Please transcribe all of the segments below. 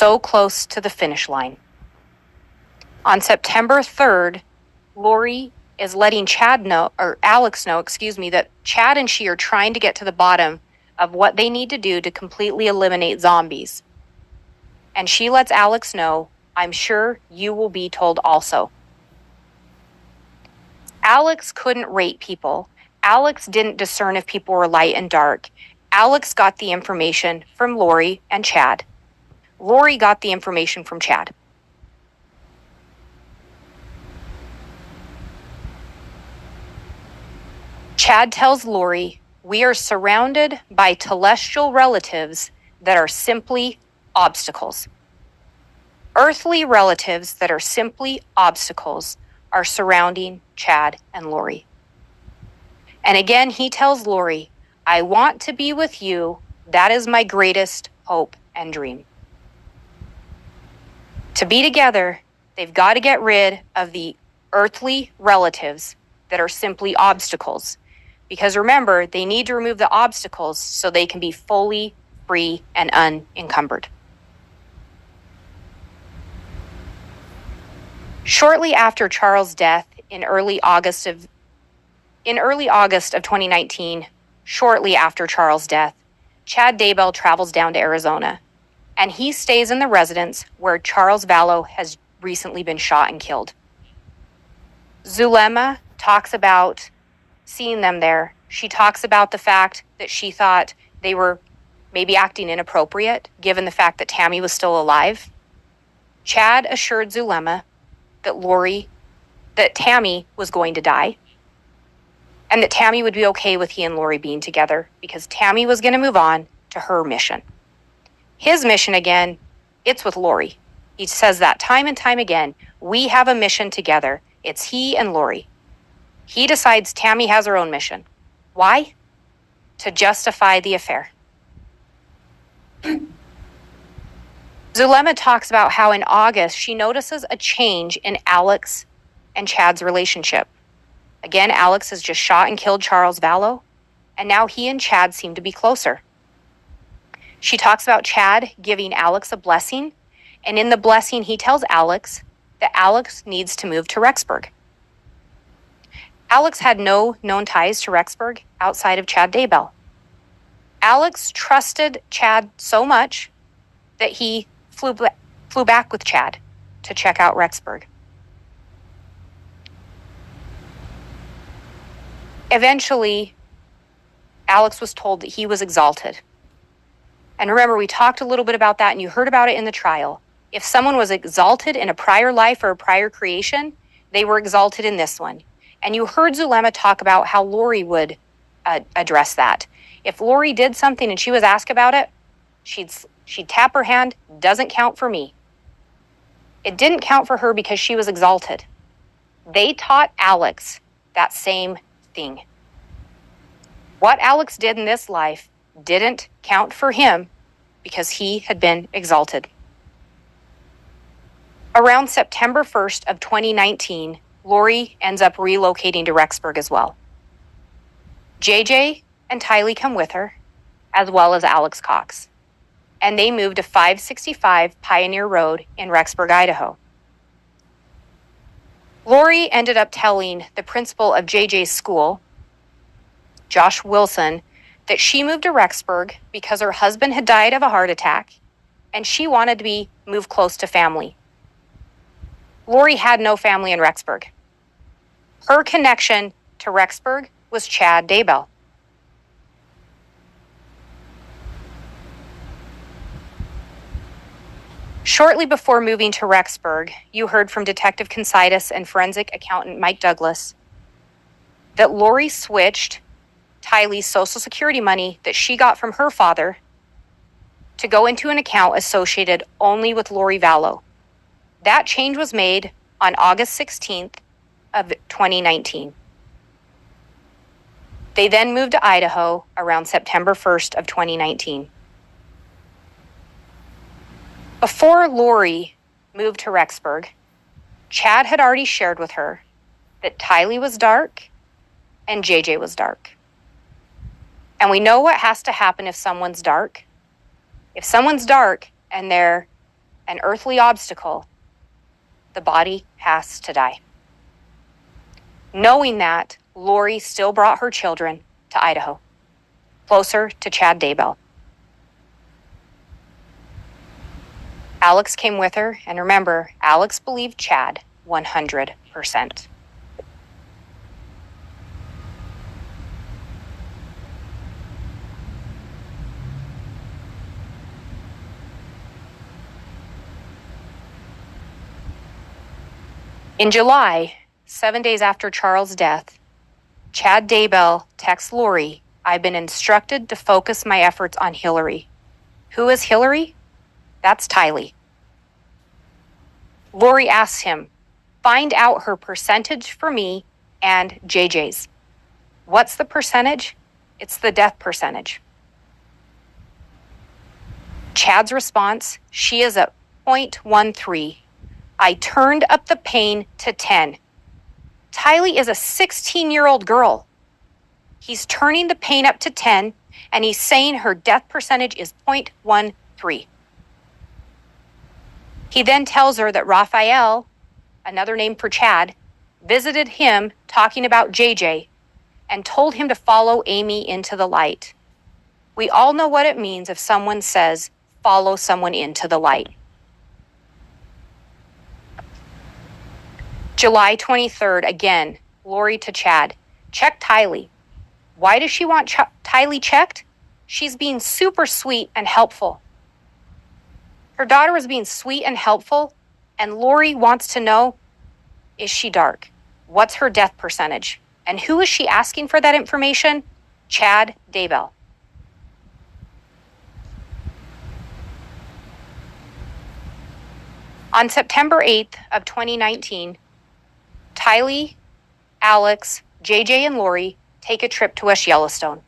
so close to the finish line. On September 3rd, Lori is letting Alex know, that Chad and she are trying to get to the bottom of what they need to do to completely eliminate zombies. And she lets Alex know, I'm sure you will be told also. Alex couldn't rate people. Alex didn't discern if people were light and dark. Alex got the information from Lori and Chad. Lori got the information from Chad. Chad tells Lori, we are surrounded by telestial relatives that are simply obstacles. Earthly relatives that are simply obstacles are surrounding Chad and Lori. And again, he tells Lori, I want to be with you. That is my greatest hope and dream. To be together, they've got to get rid of the earthly relatives that are simply obstacles. Because remember, they need to remove the obstacles so they can be fully free and unencumbered. Shortly after Charles' death in early August of 2019, shortly after Charles' death, Chad Daybell travels down to Arizona, and he stays in the residence where Charles Vallow has recently been shot and killed. Zulema talks about seeing them there. She talks about the fact that she thought they were maybe acting inappropriate, given the fact that Tammy was still alive. Chad assured Zulema that Tammy was going to die, and that Tammy would be okay with he and Lori being together because Tammy was going to move on to her mission. His mission, again, it's with Lori. He says that time and time again. We have a mission together. It's he and Lori. He decides Tammy has her own mission. Why? To justify the affair. Zulema talks about how in August she notices a change in Alex and Chad's relationship. Again, Alex has just shot and killed Charles Vallow, and now he and Chad seem to be closer. She talks about Chad giving Alex a blessing, and in the blessing he tells Alex that Alex needs to move to Rexburg. Alex had no known ties to Rexburg outside of Chad Daybell. Alex trusted Chad so much that he flew back with Chad to check out Rexburg. Eventually, Alex was told that he was exalted. And remember, we talked a little bit about that, and you heard about it in the trial. If someone was exalted in a prior life or a prior creation, they were exalted in this one. And you heard Zulema talk about how Lori would address that. If Lori did something and she was asked about it, she'd tap her hand, doesn't count for me. It didn't count for her because she was exalted. They taught Alex that same thing. What Alex did in this life didn't count for him because he had been exalted. Around September 1st of 2019, Lori ends up relocating to Rexburg as well. JJ and Tylee come with her, as well as Alex Cox, and they move to 565 Pioneer Road in Rexburg, Idaho. Lori ended up telling the principal of JJ's school, Josh Wilson, that she moved to Rexburg because her husband had died of a heart attack and she wanted to move close to family. Lori had no family in Rexburg. Her connection to Rexburg was Chad Daybell. Shortly before moving to Rexburg, you heard from Detective Considas and forensic accountant Mike Douglas that Lori switched Tylee's Social Security money that she got from her father to go into an account associated only with Lori Vallow. That change was made on August 16th of 2019. They then moved to Idaho around September 1st of 2019. Before Lori moved to Rexburg, Chad had already shared with her that Tylee was dark and JJ was dark. And we know what has to happen if someone's dark. If someone's dark and they're an earthly obstacle, the body has to die. Knowing that, Lori still brought her children to Idaho, closer to Chad Daybell. Alex came with her, and remember, Alex believed Chad 100%. In July, 7 days after Charles' death, Chad Daybell texts Lori, "I've been instructed to focus my efforts on Hillary." Who is Hillary? That's Tylee. Lori asks him, "Find out her percentage for me and JJ's." What's the percentage? It's the death percentage. Chad's response, "She is at 0.13. I turned up the pain to 10. Tylee is a 16-year-old girl. He's turning the pain up to 10, and he's saying her death percentage is 0.13. He then tells her that Raphael, another name for Chad, visited him talking about JJ and told him to follow Amy into the light. We all know what it means if someone says, follow someone into the light. July 23rd, again, Lori to Chad, "Check Tylee." Why does she want Tylee checked? She's being super sweet and helpful. Her daughter was being sweet and helpful, and Lori wants to know, is she dark? What's her death percentage? And who is she asking for that information? Chad Daybell. On September 8th of 2019, Tylee, Alex, JJ, and Lori take a trip to West Yellowstone,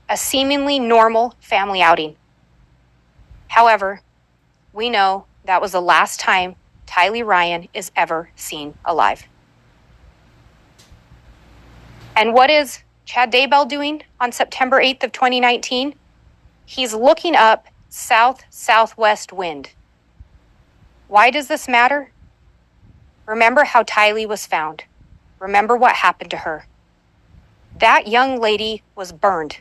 a seemingly normal family outing. However, we know that was the last time Tylee Ryan is ever seen alive. And what is Chad Daybell doing on September 8th of 2019? He's looking up south-southwest wind. Why does this matter? Remember how Tylee was found. Remember what happened to her. That young lady was burned.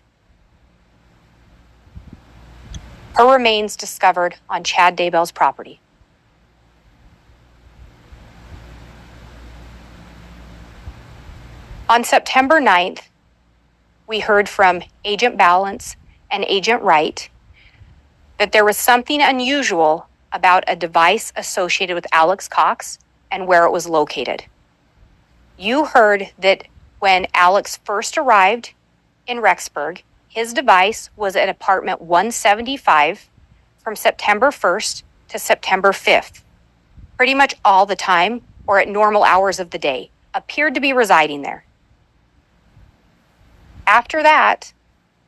Her remains discovered on Chad Daybell's property. On September 9th, we heard from Agent Balance and Agent Wright that there was something unusual about a device associated with Alex Cox and where it was located. You heard that when Alex first arrived in Rexburg, his device was at apartment 175 from September 1st to September 5th. Pretty much all the time, or at normal hours of the day, appeared to be residing there. After that,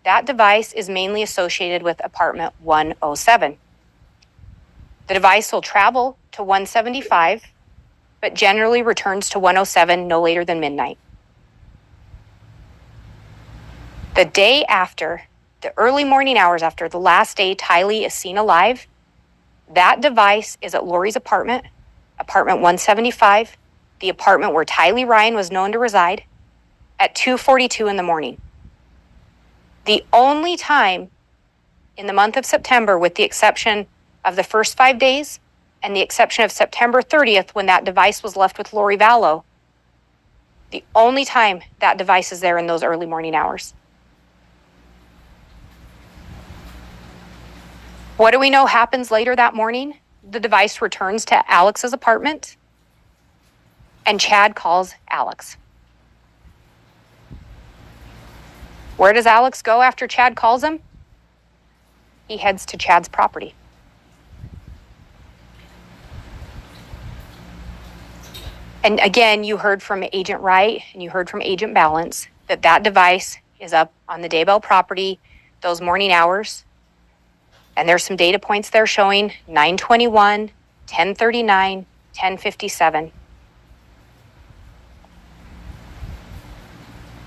that device is mainly associated with apartment 107. The device will travel to 175, but generally returns to 107 no later than midnight. The day after, the early morning hours after the last day Tylee is seen alive, that device is at Lori's apartment, apartment 175, the apartment where Tylee Ryan was known to reside, at 2:42 in the morning. The only time in the month of September, with the exception of the first 5 days and the exception of September 30th when that device was left with Lori Vallow, the only time that device is there in those early morning hours. What do we know happens later that morning? The device returns to Alex's apartment, and Chad calls Alex. Where does Alex go after Chad calls him? He heads to Chad's property. And again, you heard from Agent Wright and you heard from Agent Balance that that device is up on the Daybell property those morning hours. And there's some data points there showing 9:21, 10:39, 10:57.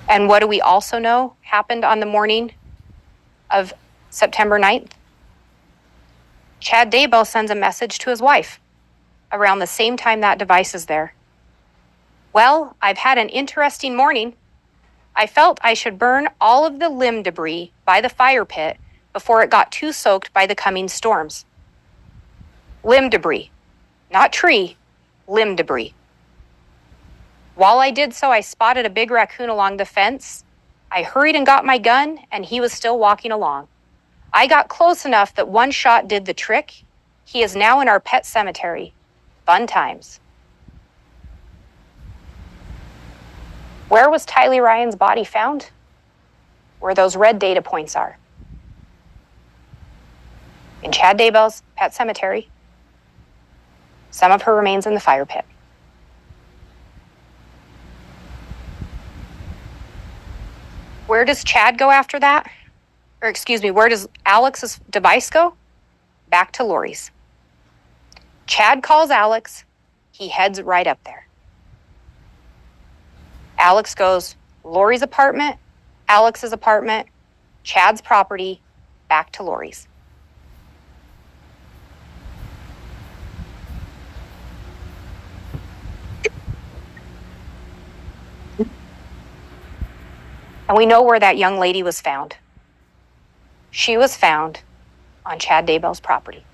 And what do we also know happened on the morning of September 9th? Chad Daybell sends a message to his wife around the same time that device is there. Well, I've had an interesting morning. I felt I should burn all of the limb debris by the fire pit before it got too soaked by the coming storms. Limb debris, not tree, limb debris. While I did so, I spotted a big raccoon along the fence. I hurried and got my gun, and he was still walking along. I got close enough that one shot did the trick. He is now in our pet cemetery. Fun times. Where was Tylee Ryan's body found? Where those red data points are. In Chad Daybell's pet cemetery. Some of her remains in the fire pit. Where does Chad go after that? Or excuse me, where does Alex's device go? Back to Lori's. Chad calls Alex. He heads right up there. Alex goes, Lori's apartment, Alex's apartment, Chad's property, back to Lori's. And we know where that young lady was found. She was found on Chad Daybell's property.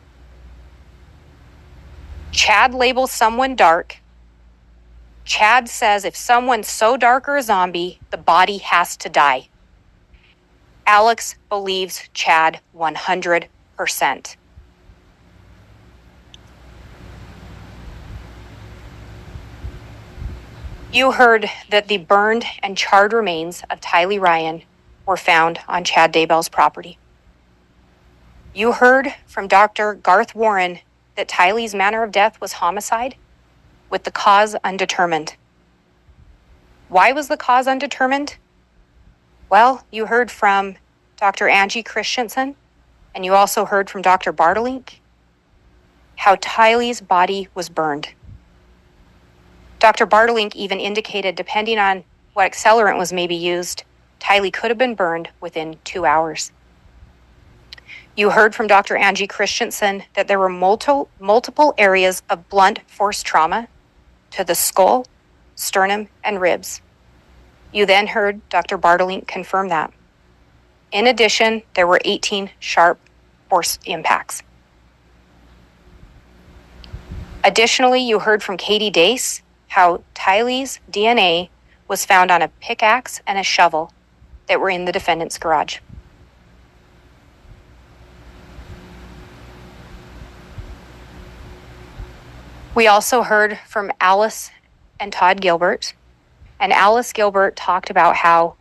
Chad labels someone dark. Chad says if someone's so dark or a zombie, the body has to die. Alex believes Chad 100%. You heard that the burned and charred remains of Tylee Ryan were found on Chad Daybell's property. You heard from Dr. Garth Warren that Tylee's manner of death was homicide, with the cause undetermined. Why was the cause undetermined? Well, you heard from Dr. Angie Christensen, and you also heard from Dr. Bartelink how Tylee's body was burned. Dr. Bartelink even indicated, depending on what accelerant was maybe used, Tylee could have been burned within 2 hours. You heard from Dr. Angie Christensen that there were multiple areas of blunt force trauma to the skull, sternum, and ribs. You then heard Dr. Bartelink confirm that. In addition, there were 18 sharp force impacts. Additionally, you heard from Katie Dace how Tylee's DNA was found on a pickaxe and a shovel that were in the defendant's garage. We also heard from Alice and Todd Gilbert, and Alice Gilbert talked about how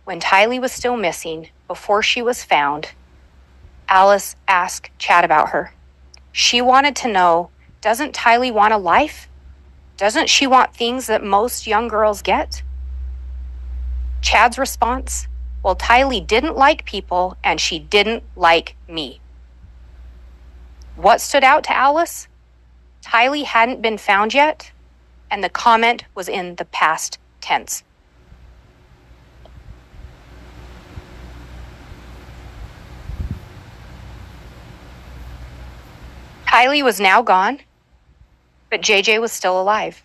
when Tylee was still missing, before she was found, Alice asked Chad about her. She wanted to know, doesn't Tylee want a life? Doesn't she want things that most young girls get? Chad's response, well, Tylee didn't like people and she didn't like me. What stood out to Alice? Tylee hadn't been found yet, and the comment was in the past tense. Tylee was now gone, but JJ was still alive.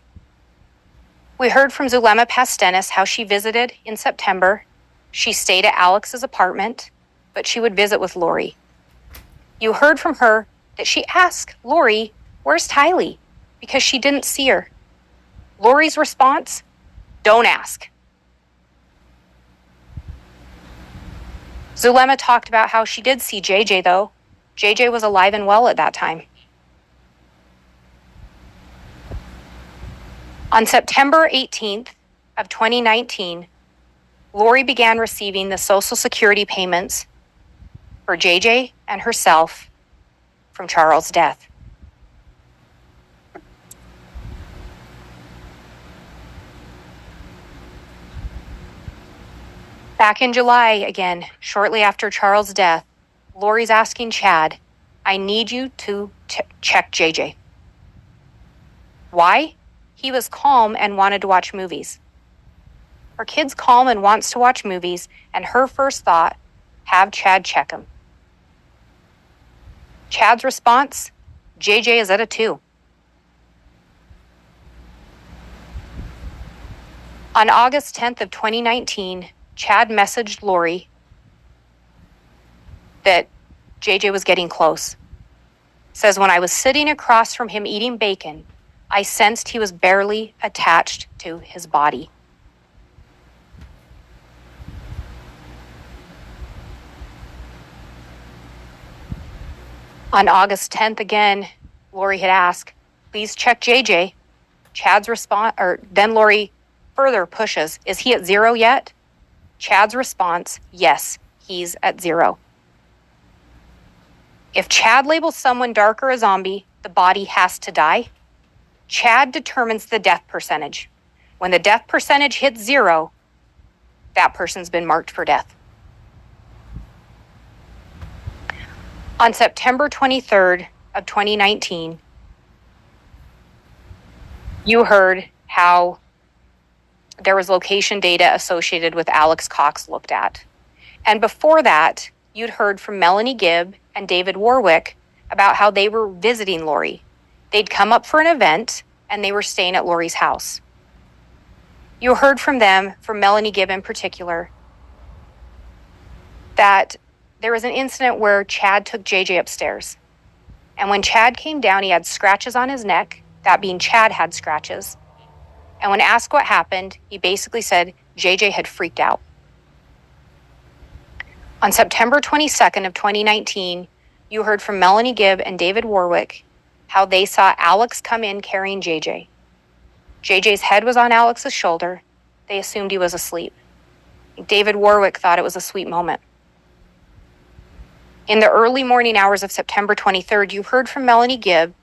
We heard from Zulema Pastenis how she visited in September. She stayed at Alex's apartment, but she would visit with Lori. You heard from her that she asked Lori, where's Tylee? Because she didn't see her. Lori's response, don't ask. Zulema talked about how she did see JJ though. JJ was alive and well at that time. On September 18th of 2019, Lori began receiving the Social Security payments for JJ and herself from Charles' death. Back in July, again, shortly after Charles' death, Lori's asking Chad, I need you to check JJ. Why? He was calm and wanted to watch movies. Her kid's calm and wants to watch movies, and her first thought, have Chad check him. Chad's response, JJ is at a 2. On August 10th of 2019, Chad messaged Lori that JJ was getting close. Says, when I was sitting across from him eating bacon, I sensed he was barely attached to his body. On August 10th again, Lori had asked, please check JJ. Chad's response, or then Lori further pushes, is he at 0 yet? Chad's response, yes, he's at 0. If Chad labels someone dark or a zombie, the body has to die. Chad determines the death percentage. When the death percentage hits 0, that person's been marked for death. On September 23rd of 2019, you heard how there was location data associated with Alex Cox looked at. And before that, you'd heard from Melanie Gibb and David Warwick about how they were visiting Lori. They'd come up for an event and they were staying at Lori's house. You heard from them, from Melanie Gibb in particular, that there was an incident where Chad took JJ upstairs. And when Chad came down, he had scratches on his neck, that being Chad had scratches. And when asked what happened, he basically said JJ had freaked out. On September 22nd of 2019, you heard from Melanie Gibb and David Warwick how they saw Alex come in carrying JJ. JJ's head was on Alex's shoulder. They assumed he was asleep. David Warwick thought it was a sweet moment. In the early morning hours of September 23rd, you heard from Melanie Gibb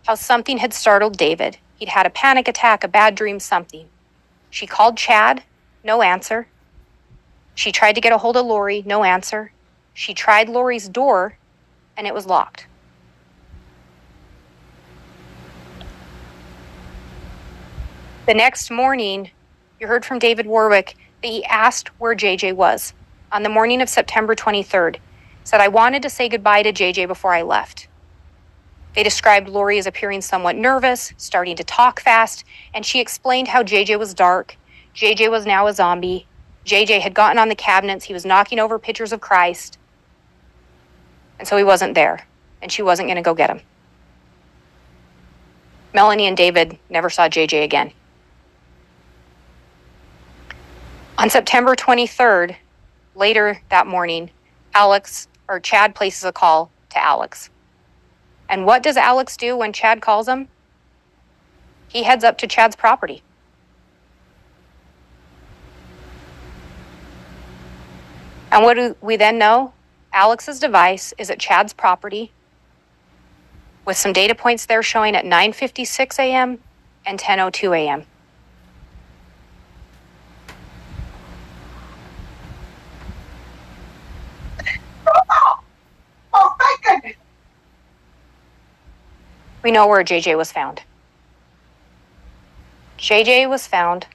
how something had startled David. He'd had a panic attack, a bad dream, something. She called Chad, no answer. She tried to get a hold of Lori, no answer. She tried Lori's door, and it was locked. The next morning, you heard from David Warwick that he asked where JJ was. On the morning of September 23rd, said, I wanted to say goodbye to JJ before I left. They described Lori as appearing somewhat nervous, starting to talk fast, and she explained how JJ was dark. JJ was now a zombie. JJ had gotten on the cabinets. He was knocking over pictures of Christ. And so he wasn't there, and she wasn't going to go get him. Melanie and David never saw JJ again. On September 23rd, later that morning, Chad places a call to Alex. And what does Alex do when Chad calls him? He heads up to Chad's property. And what do we then know? Alex's device is at Chad's property with some data points there showing at 9:56 a.m. and 10:02 a.m. Oh, thank goodness. We know where JJ was found. JJ was found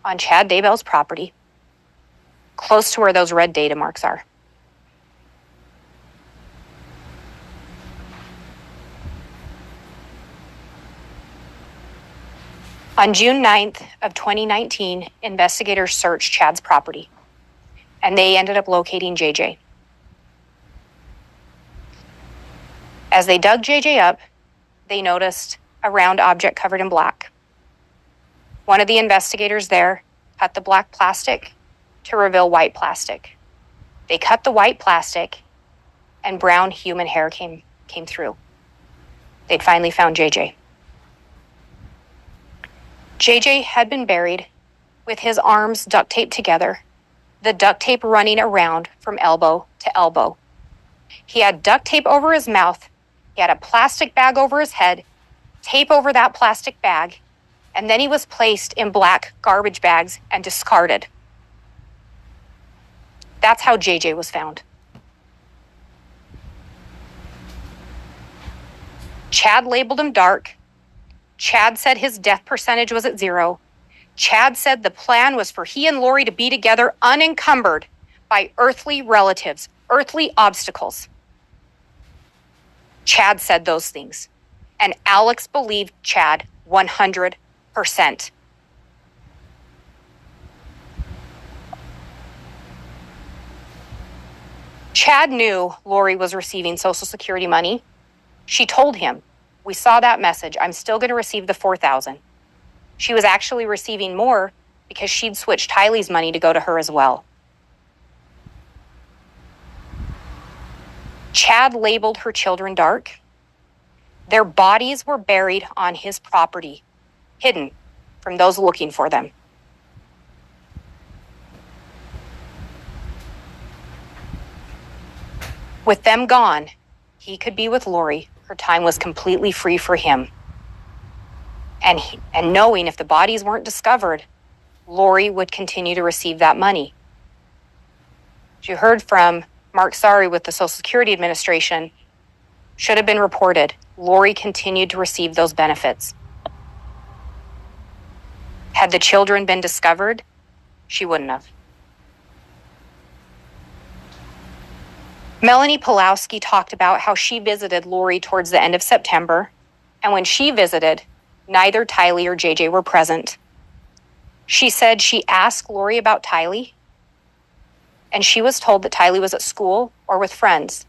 on Chad Daybell's property, close to where those red data marks are. On June 9th of 2019, investigators searched Chad's property, and they ended up locating JJ. As they dug JJ up, they noticed a round object covered in black. One of the investigators there cut the black plastic to reveal white plastic. They cut the white plastic, and brown human hair came through. They'd finally found JJ. JJ had been buried with his arms duct taped together, the duct tape running around from elbow to elbow. He had duct tape over his mouth. He had a plastic bag over his head, tape over that plastic bag, and then he was placed in black garbage bags and discarded. That's how JJ was found. Chad labeled him dark. Chad said his death percentage was at 0. Chad said the plan was for he and Lori to be together unencumbered by earthly relatives, earthly obstacles. Chad said those things. And Alex believed Chad 100%. Chad knew Lori was receiving Social Security money. She told him, "We saw that message. I'm still going to receive the $4,000. She was actually receiving more because she'd switched Tylee's money to go to her as well. Chad labeled her children dark. Their bodies were buried on his property, hidden from those looking for them. With them gone, he could be with Lori. Her time was completely free for him. And knowing if the bodies weren't discovered, Lori would continue to receive that money. As you heard from Mark Sari with the Social Security Administration, should have been reported. Lori continued to receive those benefits. Had the children been discovered, she wouldn't have. Melanie Pulowski talked about how she visited Lori towards the end of September, and when she visited, neither Tylee or JJ were present. She said she asked Lori about Tylee, and she was told that Tylee was at school or with friends.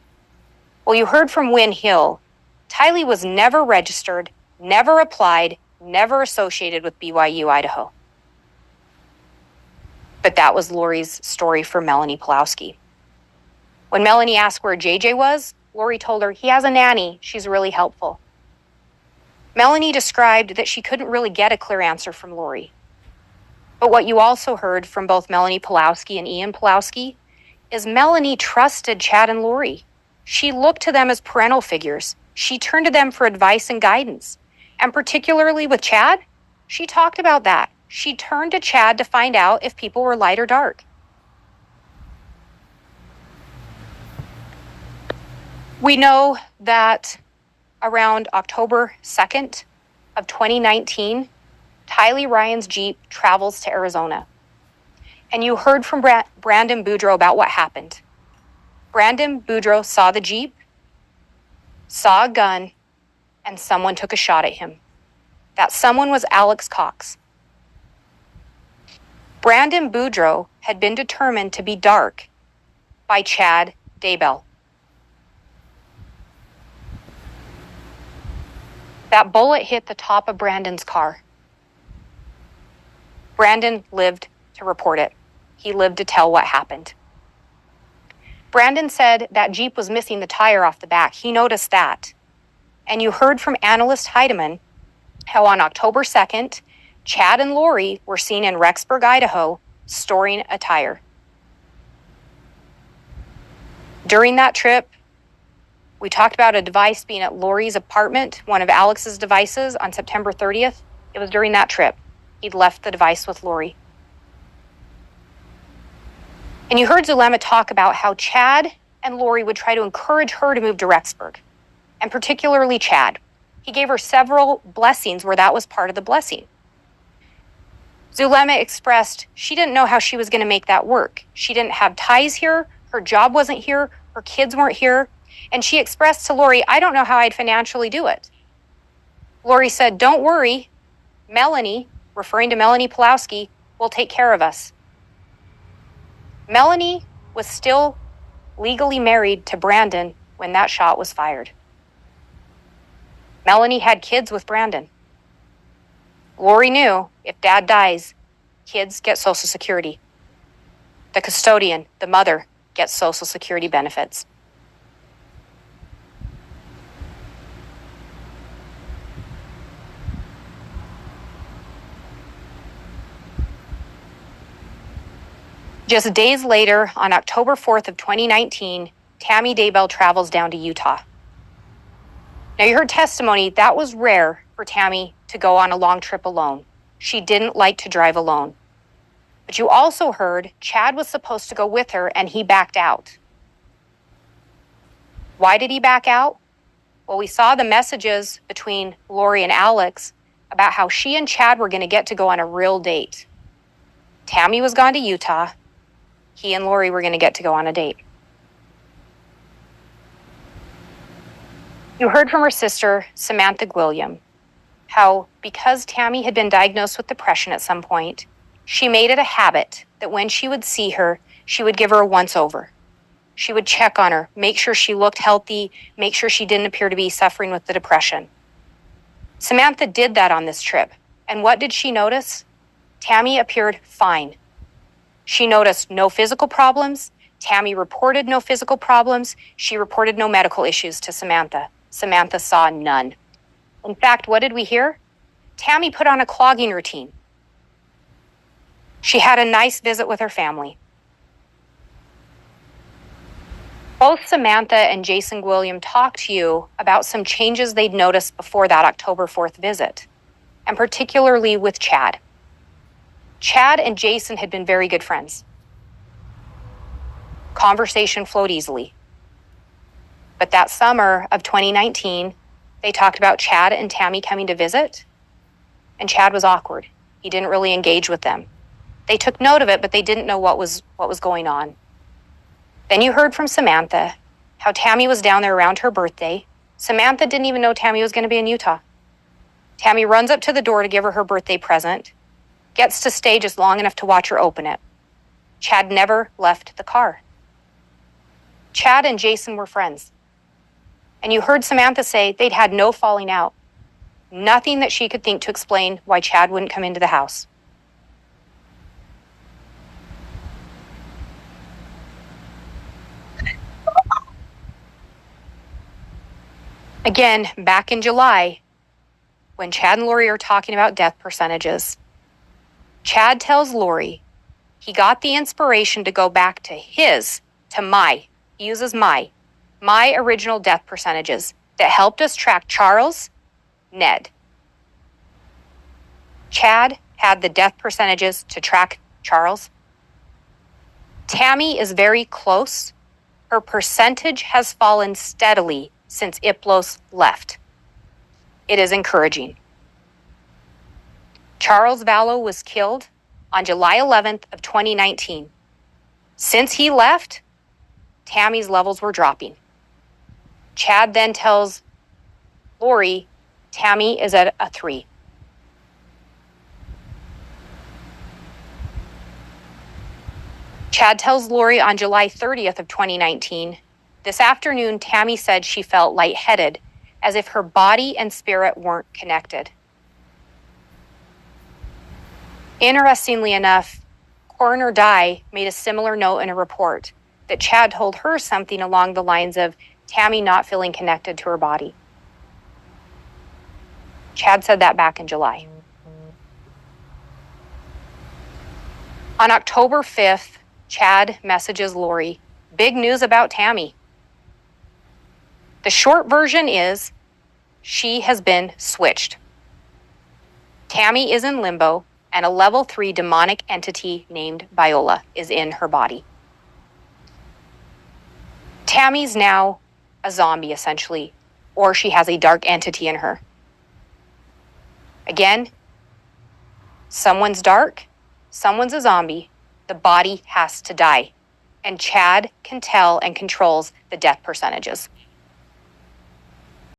Well, you heard from Wynn Hill. Tylee was never registered, never applied, never associated with BYU Idaho. But that was Lori's story for Melanie Pulowski. When Melanie asked where JJ was, Lori told her, "He has a nanny. She's really helpful." Melanie described that she couldn't really get a clear answer from Lori. But what you also heard from both Melanie Pulowski and Ian Pulowski is Melanie trusted Chad and Lori. She looked to them as parental figures. She turned to them for advice and guidance. And particularly with Chad, she talked about that. She turned to Chad to find out if people were light or dark. We know that around October 2nd of 2019, Tylee Ryan's Jeep travels to Arizona. And you heard from Brandon Boudreaux about what happened. Brandon Boudreaux saw the Jeep, saw a gun, and someone took a shot at him. That someone was Alex Cox. Brandon Boudreaux had been determined to be dark by Chad Daybell. That bullet hit the top of Brandon's car. Brandon lived to report it. He lived to tell what happened. Brandon said that Jeep was missing the tire off the back. He noticed that. And you heard from analyst Heidemann how on October 2nd, Chad and Lori were seen in Rexburg, Idaho, storing a tire. During that trip, we talked about a device being at Lori's apartment, one of Alex's devices, on September 30th. It was during that trip. He'd left the device with Lori. And you heard Zulema talk about how Chad and Lori would try to encourage her to move to Rexburg, and particularly Chad. He gave her several blessings where that was part of the blessing. Zulema expressed she didn't know how she was going to make that work. She didn't have ties here. Her job wasn't here. Her kids weren't here. And she expressed to Lori, "I don't know how I'd financially do it." Lori said, "Don't worry. Melanie," referring to Melanie Pulowski, "will take care of us." Melanie was still legally married to Brandon when that shot was fired. Melanie had kids with Brandon. Lori knew if dad dies, kids get Social Security. The custodian, the mother, gets Social Security benefits. Just days later, on October 4th of 2019, Tammy Daybell travels down to Utah. Now, you heard testimony that was rare for Tammy to go on a long trip alone. She didn't like to drive alone. But you also heard Chad was supposed to go with her and he backed out. Why did he back out? Well, we saw the messages between Lori and Alex about how she and Chad were going to get to go on a real date. Tammy was gone to Utah. He and Lori were going to get to go on a date. You heard from her sister, Samantha Gwilliam, how because Tammy had been diagnosed with depression at some point, she made it a habit that when she would see her, she would give her a once over. She would check on her, make sure she looked healthy, make sure she didn't appear to be suffering with the depression. Samantha did that on this trip. And what did she notice? Tammy appeared fine. She noticed no physical problems. Tammy reported no physical problems. She reported no medical issues to Samantha. Samantha saw none. In fact, what did we hear? Tammy put on a clogging routine. She had a nice visit with her family. Both Samantha and Jason Gwilliam talked to you about some changes they'd noticed before that October 4th visit, and particularly with Chad. Chad and Jason had been very good friends. Conversation flowed easily. But that summer of 2019, they talked about Chad and Tammy coming to visit, and Chad was awkward. He didn't really engage with them. They took note of it, but they didn't know what was going on. Then you heard from Samantha how Tammy was down there around her birthday. Samantha didn't even know Tammy was going to be in Utah. Tammy runs up to the door to give her birthday present, gets to stay just long enough to watch her open it. Chad never left the car. Chad and Jason were friends. And you heard Samantha say they'd had no falling out. Nothing that she could think to explain why Chad wouldn't come into the house. Again, back in July, when Chad and Lori are talking about death percentages, Chad tells Lori he got the inspiration to go back to he uses my original death percentages that helped us track Charles, Ned. Chad had the death percentages to track Charles. Tammy is very close. Her percentage has fallen steadily since Iplos left. It is encouraging. Charles Vallow was killed on July 11th of 2019. Since he left, Tammy's levels were dropping. Chad then tells Lori Tammy is at a 3. Chad tells Lori on July 30th of 2019, this afternoon, Tammy said she felt lightheaded, as if her body and spirit weren't connected. Interestingly enough, Coroner Dye made a similar note in a report that Chad told her something along the lines of Tammy not feeling connected to her body. Chad said that back in July. On October 5th, Chad messages Lori, big news about Tammy. The short version is she has been switched. Tammy is in limbo, and a level 3 demonic entity named Viola is in her body. Tammy's now a zombie, essentially, or she has a dark entity in her. Again, someone's dark, someone's a zombie, the body has to die. And Chad can tell and controls the death percentages.